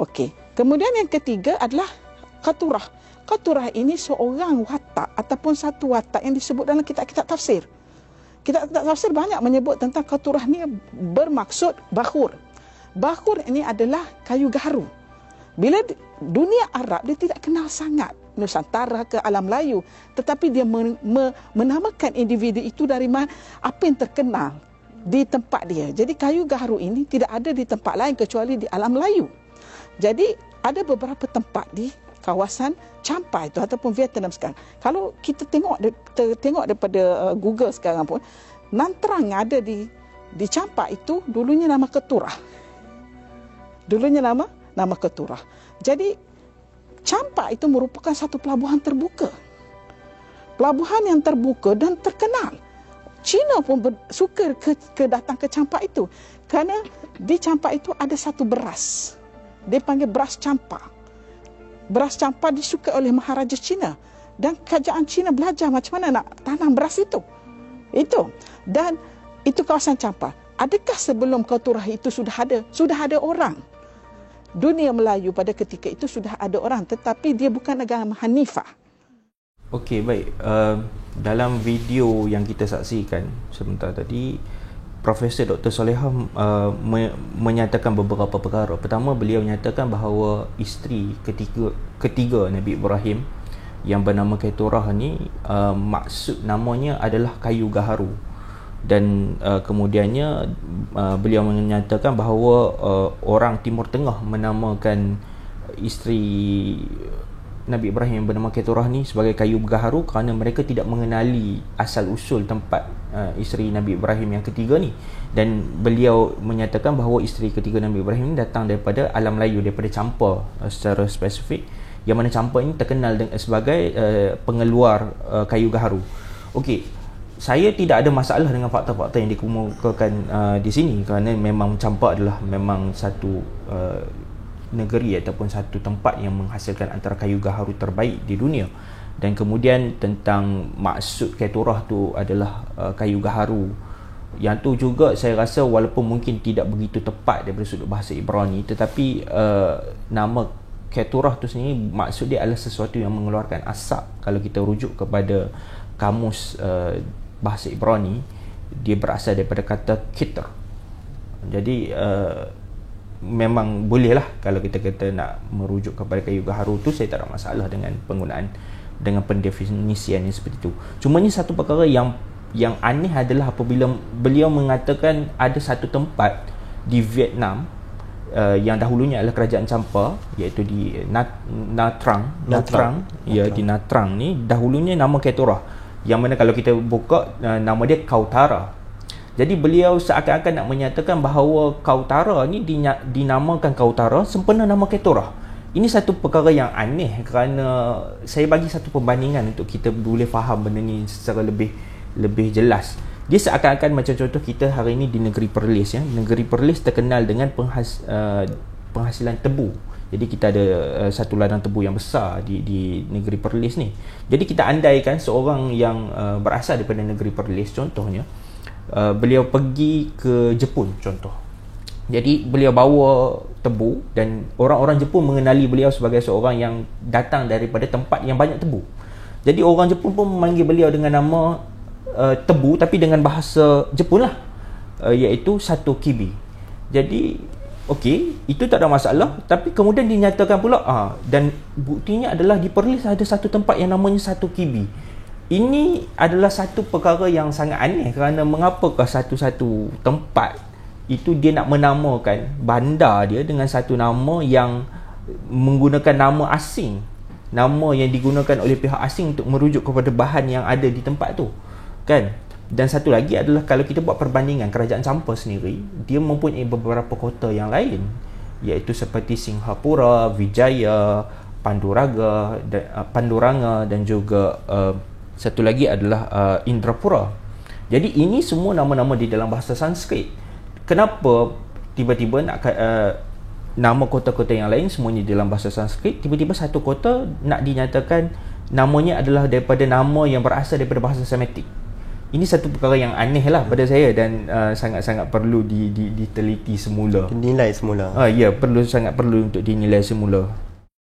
Okey. Kemudian yang ketiga adalah Qaturah. Qaturah ini seorang watak ataupun satu watak yang disebut dalam kitab-kitab tafsir. Kitab-kitab tafsir banyak menyebut tentang Qaturah ni bermaksud bakhur. Bakhur ini adalah kayu gaharu. Bila dunia Arab dia tidak kenal sangat Nusantara ke alam Melayu, tetapi dia menamakan individu itu dari apa yang terkenal di tempat dia. Jadi kayu gaharu ini tidak ada di tempat lain kecuali di alam Melayu. Jadi ada beberapa tempat di kawasan Champa itu ataupun Vietnam sekarang. Kalau kita tengok daripada Google sekarang pun, Nantrang yang ada di Champa itu dulunya nama Keturah. Dulunya nama Keturah. Jadi Champa itu merupakan satu pelabuhan terbuka. Pelabuhan yang terbuka dan terkenal. Cina pun suka datang ke Champa itu. Kerana di Champa itu ada satu beras. Dia panggil beras Champa. Beras Champa disukai oleh Maharaja Cina. Dan kerajaan Cina belajar macam mana nak tanam beras itu. Dan itu kawasan Champa. Adakah sebelum Qaturah itu sudah ada orang? Dunia Melayu pada ketika itu sudah ada orang, tetapi dia bukan agama Hanifah. Okey, baik. Dalam video yang kita saksikan sebentar tadi, Profesor Dr. Solehah menyatakan beberapa perkara. Pertama, beliau menyatakan bahawa isteri ketiga Nabi Ibrahim yang bernama Keturah ni, maksud namanya adalah kayu gaharu. Dan kemudiannya beliau menyatakan bahawa orang Timur Tengah menamakan isteri Nabi Ibrahim yang bernama Keturah ni sebagai kayu gaharu kerana mereka tidak mengenali asal usul tempat isteri Nabi Ibrahim yang ketiga ni. Dan beliau menyatakan bahawa isteri ketiga Nabi Ibrahim ni datang daripada alam Melayu, daripada Champa secara spesifik, yang mana Champa ini terkenal sebagai pengeluar kayu gaharu. Okey, saya tidak ada masalah dengan fakta-fakta yang dikemukakan di sini kerana memang Champa adalah memang satu negeri ataupun satu tempat yang menghasilkan antara kayu gaharu terbaik di dunia. Dan kemudian tentang maksud Keturah tu adalah kayu gaharu, yang tu juga saya rasa walaupun mungkin tidak begitu tepat daripada sudut bahasa Ibrani, tetapi nama Keturah tu sendiri maksud dia adalah sesuatu yang mengeluarkan asap. Kalau kita rujuk kepada kamus bahasa Ibrani, dia berasal daripada kata kitr. Jadi memang bolehlah kalau kita kata nak merujuk kepada kayu gaharu tu, saya tak ada masalah dengan penggunaan, dengan pendefinisian yang seperti itu. Cuma ni satu perkara yang aneh adalah apabila beliau mengatakan ada satu tempat di Vietnam yang dahulunya adalah kerajaan Champa, iaitu di Nha Trang. Ya, di Nha Trang ni dahulunya nama Keturah, yang mana kalau kita buka nama dia Kautara. Jadi beliau seakan-akan nak menyatakan bahawa Kautara ni dinamakan Kautara sempena nama Keturah. Ini satu perkara yang aneh kerana saya bagi satu perbandingan untuk kita boleh faham benda ni secara lebih jelas. Dia seakan-akan macam contoh kita hari ini di negeri Perlis, ya. Negeri Perlis terkenal dengan penghasilan tebu. Jadi kita ada satu ladang tebu yang besar di negeri Perlis ni. Jadi kita andaikan seorang yang berasal daripada negeri Perlis, contohnya beliau pergi ke Jepun contoh. Jadi beliau bawa tebu dan orang-orang Jepun mengenali beliau sebagai seorang yang datang daripada tempat yang banyak tebu. Jadi orang Jepun pun memanggil beliau dengan nama tebu, tapi dengan bahasa Jepun lah, iaitu satu kibi. Jadi okey, itu tak ada masalah. Tapi kemudian dinyatakan pula dan buktinya adalah di Perlis ada satu tempat yang namanya satu kibi. Ini adalah satu perkara yang sangat aneh kerana mengapakah satu-satu tempat itu dia nak menamakan bandar dia dengan satu nama yang menggunakan nama asing, nama yang digunakan oleh pihak asing untuk merujuk kepada bahan yang ada di tempat tu, kan? Dan satu lagi adalah kalau kita buat perbandingan, kerajaan Champa sendiri dia mempunyai beberapa kota yang lain, iaitu seperti Singhapura, Vijaya, Panduranga dan juga satu lagi adalah Indrapura. Jadi ini semua nama-nama di dalam bahasa Sanskrit. Kenapa tiba-tiba nak nama kota-kota yang lain semuanya dalam bahasa Sanskrit, tiba-tiba satu kota nak dinyatakan namanya adalah daripada nama yang berasal daripada bahasa Semitik. ini satu perkara yang aneh lah pada saya dan sangat-sangat perlu diteliti semula. Dinilai semula. Ya, sangat perlu untuk dinilai semula.